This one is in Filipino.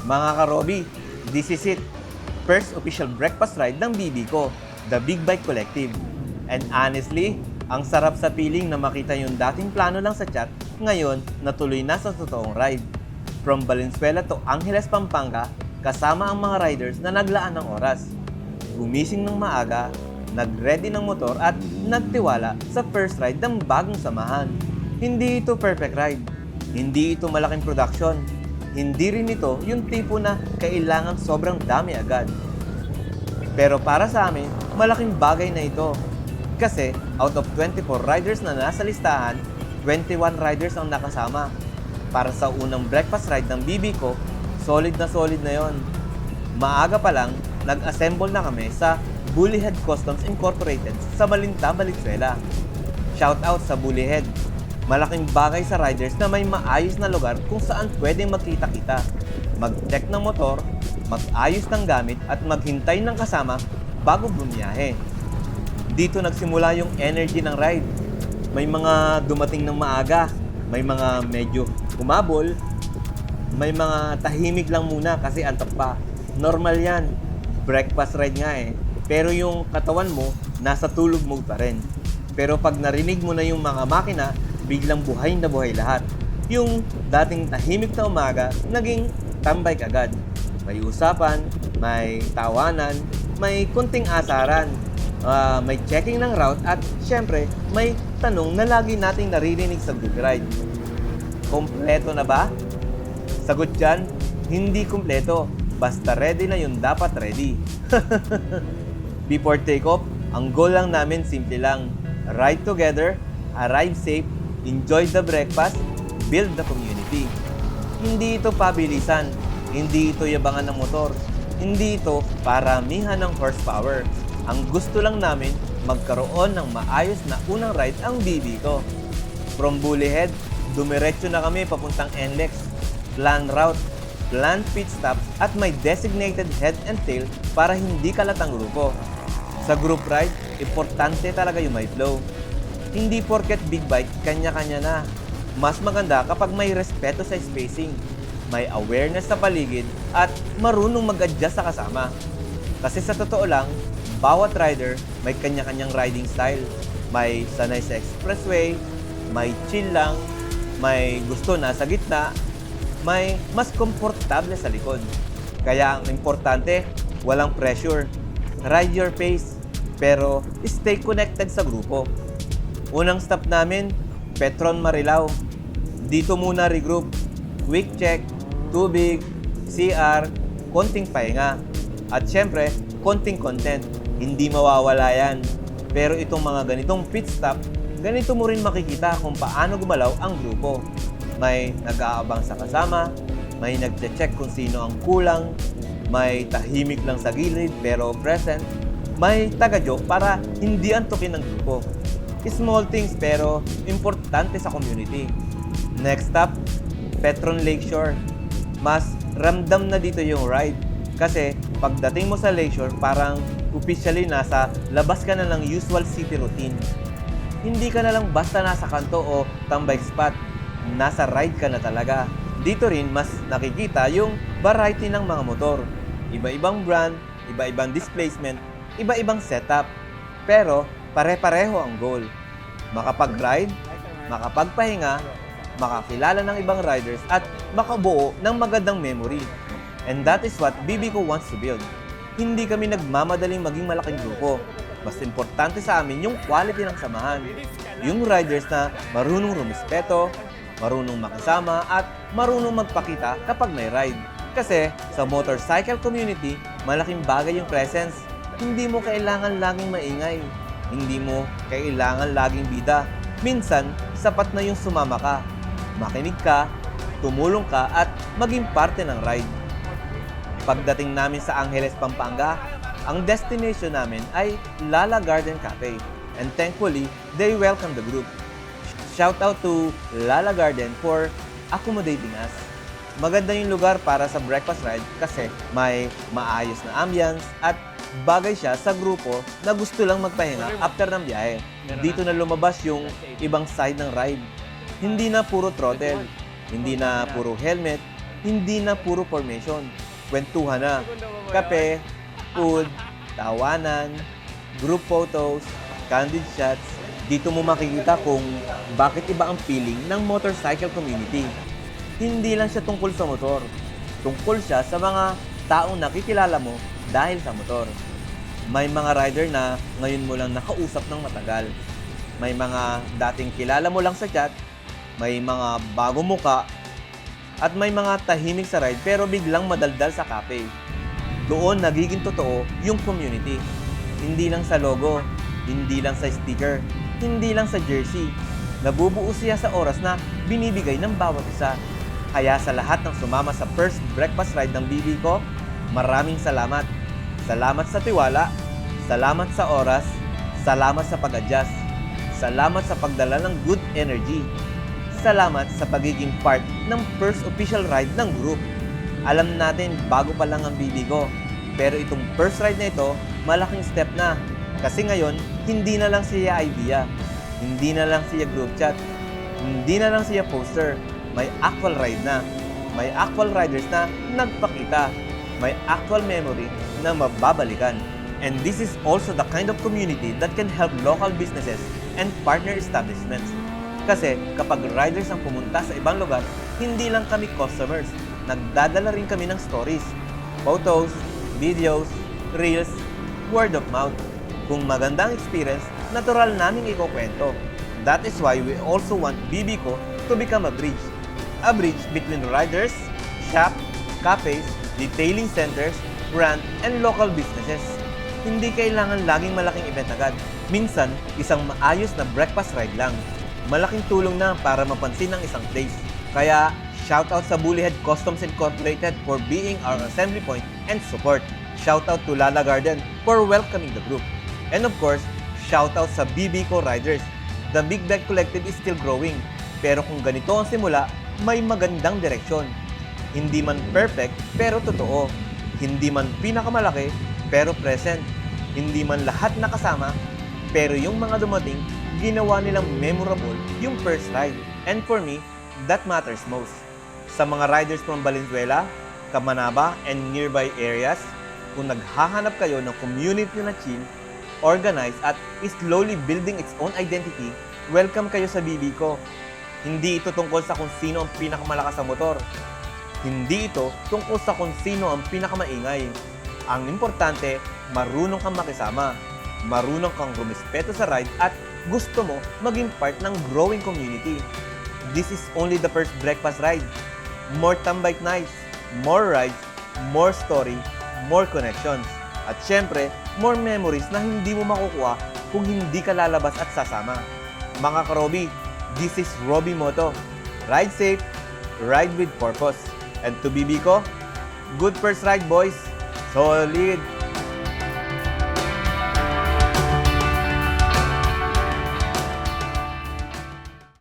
Mga karobi, this is it. First official breakfast ride ng BB ko, the Big Bike Collective. And honestly, ang sarap sa feeling na makita yung dating plano lang sa chat, ngayon natuloy na sa totoong ride. From Valenzuela to Angeles, Pampanga, kasama ang mga riders na naglaan ng oras. Gumising ng maaga, nag-ready ng motor at nagtiwala sa first ride ng bagong samahan. Hindi ito perfect ride. Hindi ito malaking production. Hindi rin ito yung tipo na kailangan sobrang dami agad. Pero para sa amin, malaking bagay na ito. Kasi out of 24 riders na nasa listahan, 21 riders ang nakasama. Para sa unang breakfast ride ng BB ko, solid na yon. Maaga pa lang, nag-assemble na kami sa Bullyhead Customs Incorporated sa Malinta, Valenzuela. Shout out sa Bullyhead. Malaking bagay sa riders na may maayos na lugar kung saan pwedeng magkita-kita, mag-check ng motor, mag-ayos ng gamit at maghintay ng kasama bago bumiyahe. Dito nagsimula yung energy ng ride. May mga dumating ng maaga, may mga medyo humabol, may mga tahimik lang muna kasi antok pa. Normal yan, breakfast ride nga eh. Pero yung katawan mo, nasa tulog mode pa rin. Pero pag narinig mo na yung mga makina, biglang buhay na buhay lahat. Yung dating tahimik na umaga, naging tambay kagad. May usapan, may tawanan, may kunting asaran, may checking ng route at syempre, may tanong na lagi nating naririnig sa group ride. Kompleto na ba? Sagot dyan, hindi kompleto. Basta ready na yung dapat ready. Before takeoff, ang goal lang namin simple lang. Ride together, arrive safe, enjoy the breakfast, build the community. Hindi ito pabilisan, hindi ito yabangan ng motor, hindi ito paramihan ng horsepower. Ang gusto lang namin, magkaroon ng maayos na unang ride ang BB ko. From Bullyhead, dumiretso na kami papuntang NLEX, plan route, planned pit stops at may designated head and tail para hindi kalatang grupo. Sa group ride, importante talaga yung may flow. Hindi porket big bike, kanya-kanya na. Mas maganda kapag may respeto sa spacing, may awareness sa paligid, at marunong mag-adjust sa kasama. Kasi sa totoo lang, bawat rider may kanya-kanyang riding style. May sanay sa expressway, may chill lang, may gusto na sa gitna, may mas komportable sa likod. Kaya ang importante, walang pressure. Ride your pace, pero stay connected sa grupo. Unang stop namin, Petron Marilao. Dito muna regroup, quick check, tubig, CR, konting pahinga. At syempre, konting content. Hindi mawawala yan. Pero itong mga ganitong pit stop, ganito mo rin makikita kung paano gumalaw ang grupo. May nag-aabang sa kasama, may nagche-check kung sino ang kulang, may tahimik lang sa gilid pero present, may taga-joke para hindi antukin ng grupo. Small things pero importante sa community. Next stop, Petron Lakeshore. Mas ramdam na dito yung ride. Kasi pagdating mo sa Lakeshore, parang officially nasa labas ka na ng usual city routine. Hindi ka na lang basta nasa kanto o tambay spot. Nasa ride ka na talaga. Dito rin mas nakikita yung variety ng mga motor. Iba-ibang brand, iba-ibang displacement, iba-ibang setup. Pero pare-pareho ang goal. Makapag-ride, makapagpahinga, makakilala ng ibang riders at makabuo ng magandang memory. And that is what BB ko wants to build. Hindi kami nagmamadaling maging malaking grupo. Mas importante sa amin yung quality ng samahan. Yung riders na marunong rumispeto, marunong makisama at marunong magpakita kapag may ride. Kasi sa motorcycle community, malaking bagay yung presence. Hindi mo kailangan laging maingay. Hindi mo kailangan laging bida. Minsan, sapat na yung sumama ka. Makinig ka, tumulong ka at maging parte ng ride. Pagdating namin sa Angeles, Pampanga, ang destination namin ay Lala Garden Cafe. And thankfully, they welcome the group. Shout out to Lala Garden for accommodating us. Maganda yung lugar para sa breakfast ride kasi may maayos na ambience at bagay siya sa grupo na gusto lang magpahinga after ng biyahe. Dito na lumabas yung ibang side ng ride. Hindi na puro throttle, hindi na puro helmet, hindi na puro formation. Kwentuhan na. Kape, food, tawanan, group photos, candid shots. Dito mo makikita kung bakit iba ang feeling ng motorcycle community. Hindi lang siya tungkol sa motor. Tungkol siya sa mga taong nakikilala mo dahil sa motor. May mga rider na ngayon mo lang nakausap ng matagal. May mga dating kilala mo lang sa chat, may mga bagong muka, at may mga tahimik sa ride pero biglang madaldal sa cafe. Doon nagiging totoo yung community. Hindi lang sa logo, hindi lang sa sticker, hindi lang sa jersey. Nabubuo siya sa oras na binibigay ng bawat isa. Kaya sa lahat ng sumama sa first breakfast ride ng BB ko, maraming salamat. Salamat sa tiwala, salamat sa oras, salamat sa pag-adjust, salamat sa pagdala ng good energy, salamat sa pagiging part ng first official ride ng group. Alam natin bago pa lang ang BB ko, pero itong first ride na ito, malaking step na. Kasi ngayon, hindi na lang siya idea, hindi na lang siya group chat, hindi na lang siya poster. May actual ride na. May actual riders na nagpakita. May actual memory na mababalikan. And this is also the kind of community that can help local businesses and partner establishments. Kasi kapag riders ang pumunta sa ibang lugar, hindi lang kami customers. Nagdadala rin kami ng stories, photos, videos, reels, word of mouth. Kung magandang experience, natural naming ikukwento. That is why we also want BB ko to become a bridge. A bridge between riders, shop, cafes, detailing centers, brand, and local businesses. Hindi kailangan laging malaking event agad. Minsan, isang maayos na breakfast ride lang. Malaking tulong na para mapansin ang isang place. Kaya, shoutout sa Bullyhead Customs Incorporated for being our assembly point and support. Shoutout to Lala Garden for welcoming the group. And of course, shoutout sa BB ko Riders. The Big Bag Collective is still growing. Pero kung ganito ang simula, may magandang direksyon. Hindi man perfect, pero totoo. Hindi man pinakamalaki, pero present. Hindi man lahat nakasama, pero yung mga dumating, ginawa nilang memorable yung first ride. And for me, that matters most. Sa mga riders from Valenzuela, Camanaba, and nearby areas, kung naghahanap kayo ng community na chill, organized at is slowly building its own identity, welcome kayo sa BB ko. Hindi ito tungkol sa kung sino ang pinakamalakas sa motor. Hindi ito tungkol sa kung sino ang pinakamaingay. Ang importante, marunong kang makisama, marunong kang rumispeto sa ride at gusto mo maging part ng growing community. This is only the first breakfast ride. More tambike nights, more rides, more story, more connections. At syempre, more memories na hindi mo makukuha kung hindi ka lalabas at sasama. Mga karobi, this is Robbie Moto. Ride safe, ride with purpose. And to BB ko, good first ride boys. Solid!